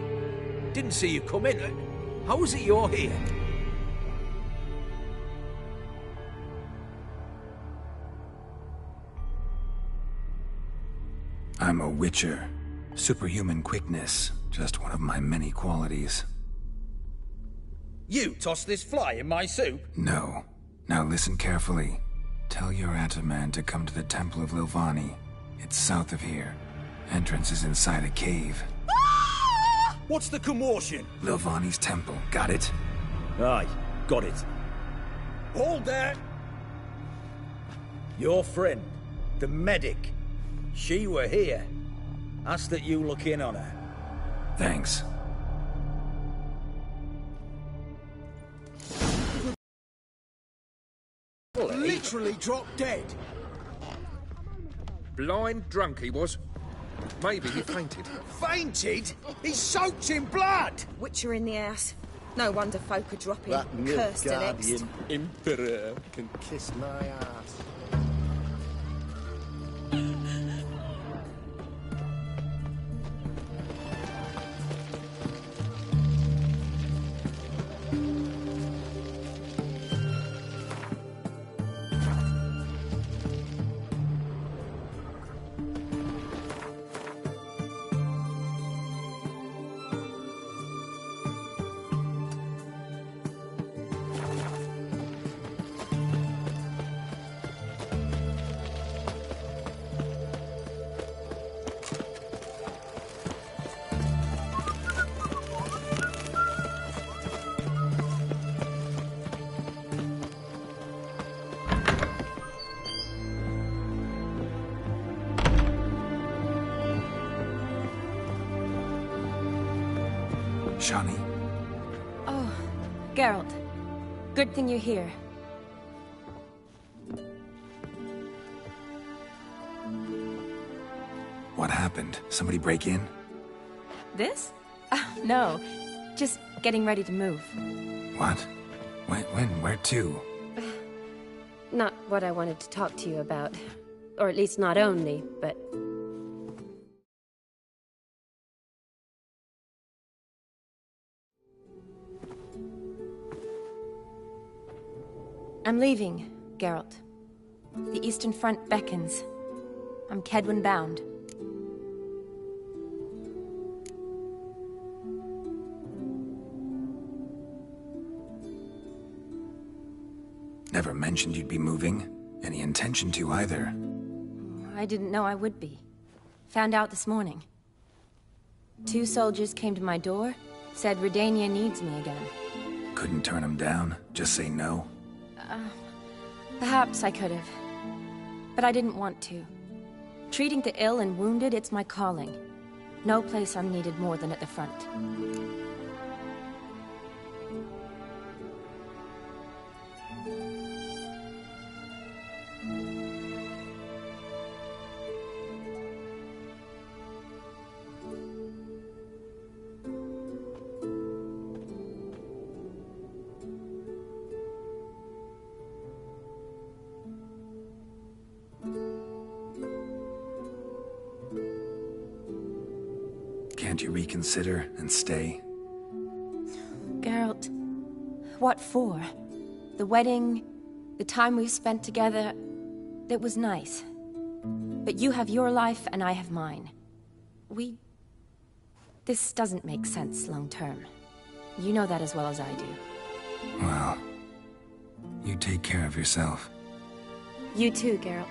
Didn't see you come in. How is it you're here? I'm a witcher. Superhuman quickness, just one of my many qualities. You tossed this fly in my soup? No. Now listen carefully. Tell your Ataman to come to the Temple of Lilvani. It's south of here. Entrance is inside a cave. What's the commotion? Lilvani's temple. Got it? Aye, got it. Hold there! Your friend, the medic, she were here. Ask that you look in on her. Thanks. Literally dropped dead. Blind drunk he was. Maybe he fainted. Fainted? He's soaked in blood! Witcher in the ass. No wonder folk are dropping. That Cursed and next. Nilfgaardian Emperor can kiss my ass. Shani? Oh, Geralt. Good thing you're here. What happened? Somebody break in? This? No. Just getting ready to move. What? When? Where to? Not what I wanted to talk to you about. Or at least not only, but... I'm leaving, Geralt. The Eastern Front beckons. I'm Kedwin bound. Never mentioned you'd be moving. Any intention to either. I didn't know I would be. Found out this morning. 2 soldiers came to my door, said Redania needs me again. Couldn't turn them down? Just say no? Perhaps I could have. But I didn't want to. Treating the ill and wounded, it's my calling. No place I'm needed more than at the front. Can't you reconsider and stay? Geralt, what for? The wedding, the time we've spent together, it was nice. But you have your life and I have mine. This doesn't make sense long term. You know that as well as I do. Well, you take care of yourself. You too, Geralt.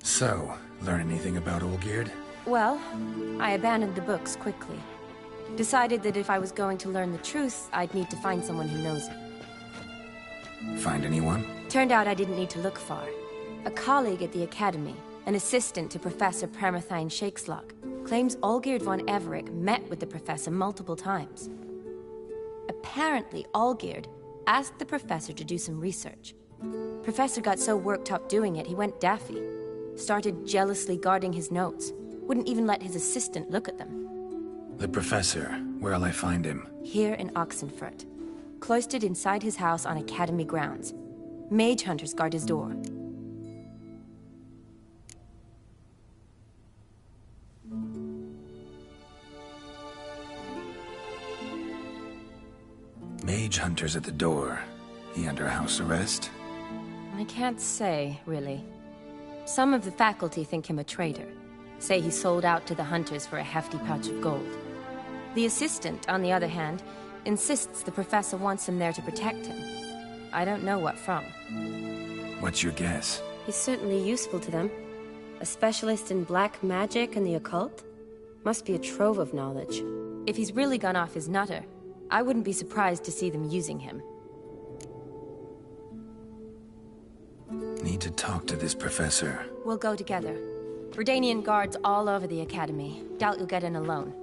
So, learn anything about Olgierd? Well, I abandoned the books quickly. Decided that if I was going to learn the truth, I'd need to find someone who knows it. Find anyone? Turned out I didn't need to look far. A colleague at the Academy, an assistant to Professor Permathine Shakeslock, claims Olgierd von Everec met with the professor multiple times. Apparently, Olgierd asked the professor to do some research. Professor got so worked up doing it, he went daffy. Started jealously guarding his notes. Wouldn't even let his assistant look at them. The professor, where'll I find him? Here in Oxenfurt. Cloistered inside his house on Academy grounds. Mage hunters guard his door. Mage hunters at the door. He under house arrest? I can't say, really. Some of the faculty think him a traitor. Say he sold out to the hunters for a hefty pouch of gold. The assistant, on the other hand, insists the professor wants him there to protect him. I don't know what from. What's your guess? He's certainly useful to them. A specialist in black magic and the occult? Must be a trove of knowledge. If he's really gone off his nutter, I wouldn't be surprised to see them using him. Need to talk to this professor. We'll go together. Redanian guards all over the academy. Doubt you'll get in alone.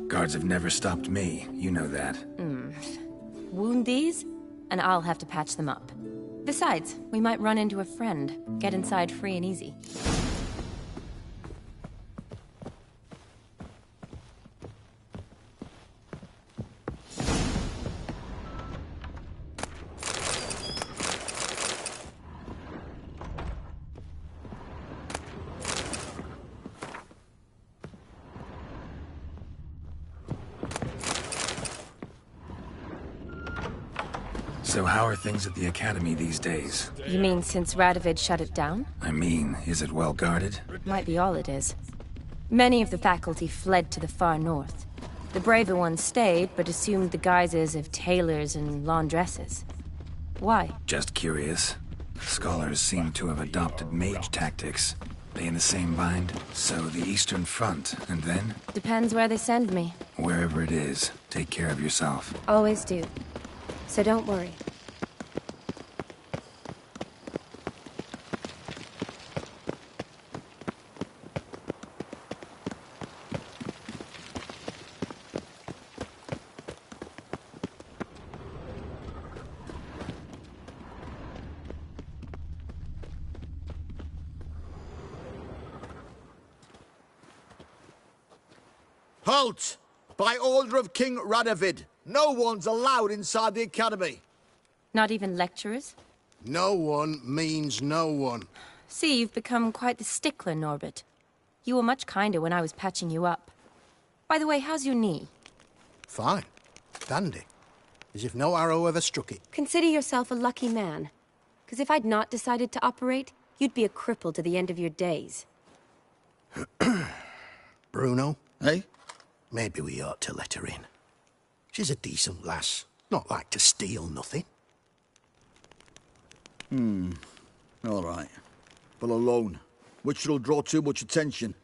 Guards have never stopped me, you know that. Wound these, and I'll have to patch them up. Besides, we might run into a friend. Get inside free and easy. So how are things at the academy these days? You mean since Radovid shut it down? I mean, is it well guarded? Might be all it is. Many of the faculty fled to the far north. The braver ones stayed, but assumed the guises of tailors and laundresses. Why? Just curious. Scholars seem to have adopted mage tactics. They in the same bind? So the Eastern Front, and then? Depends where they send me. Wherever it is, take care of yourself. Always do. So don't worry. Halt! By order of King Radovid, no one's allowed inside the academy. Not even lecturers? No one means no one. See, you've become quite the stickler, Norbert. You were much kinder when I was patching you up. By the way, how's your knee? Fine. Dandy. As if no arrow ever struck it. Consider yourself a lucky man. Because if I'd not decided to operate, you'd be a cripple to the end of your days. Bruno, eh? Maybe we ought to let her in. She's a decent lass. Not like to steal nothing. All right. But alone, which will draw too much attention.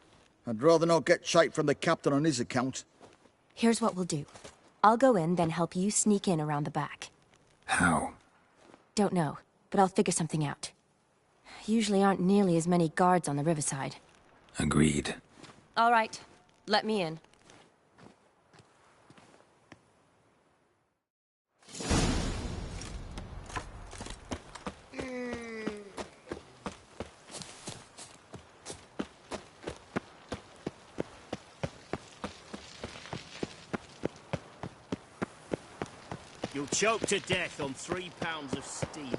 I'd rather not get shite from the captain on his account. Here's what we'll do. I'll go in, then help you sneak in around the back. How? Don't know, but I'll figure something out. Usually aren't nearly as many guards on the riverside. Agreed. All right, let me in. You'll choke to death on 3 pounds of steel.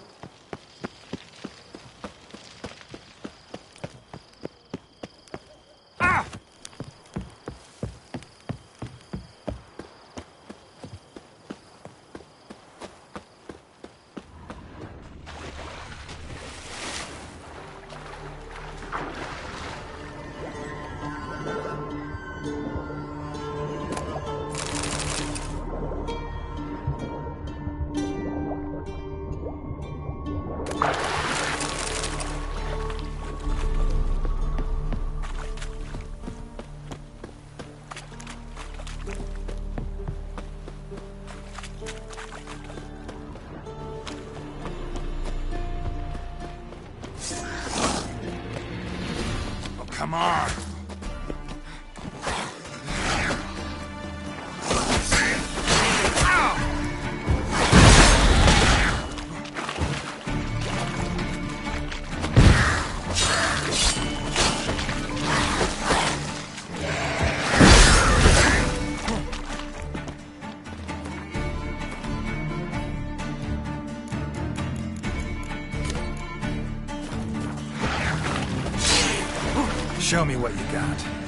Ah! Come on! Show me what you got.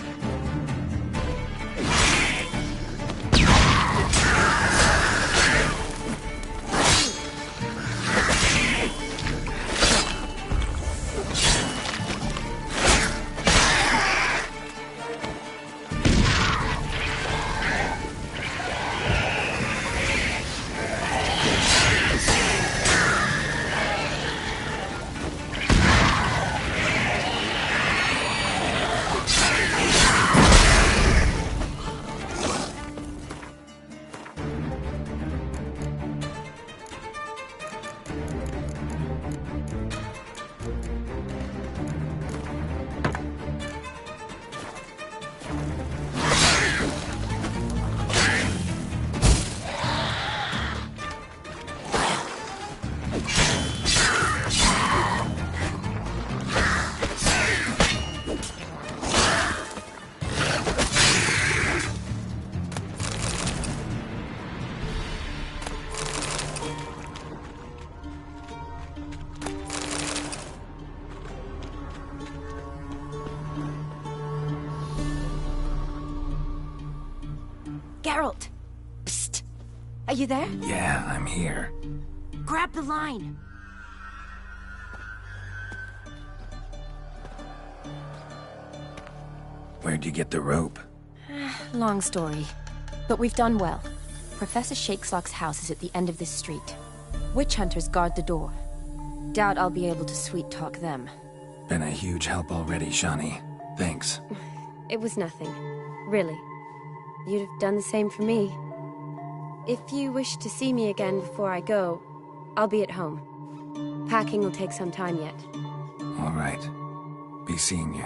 Geralt! Psst! Are you there? Yeah, I'm here. Grab the line! Where'd you get the rope? Long story. But we've done well. Professor Shakeslock's house is at the end of this street. Witch hunters guard the door. Doubt I'll be able to sweet-talk them. Been a huge help already, Shani. Thanks. It was nothing. Really. You'd have done the same for me. If you wish to see me again before I go, I'll be at home. Packing will take some time yet. All right. Be seeing you.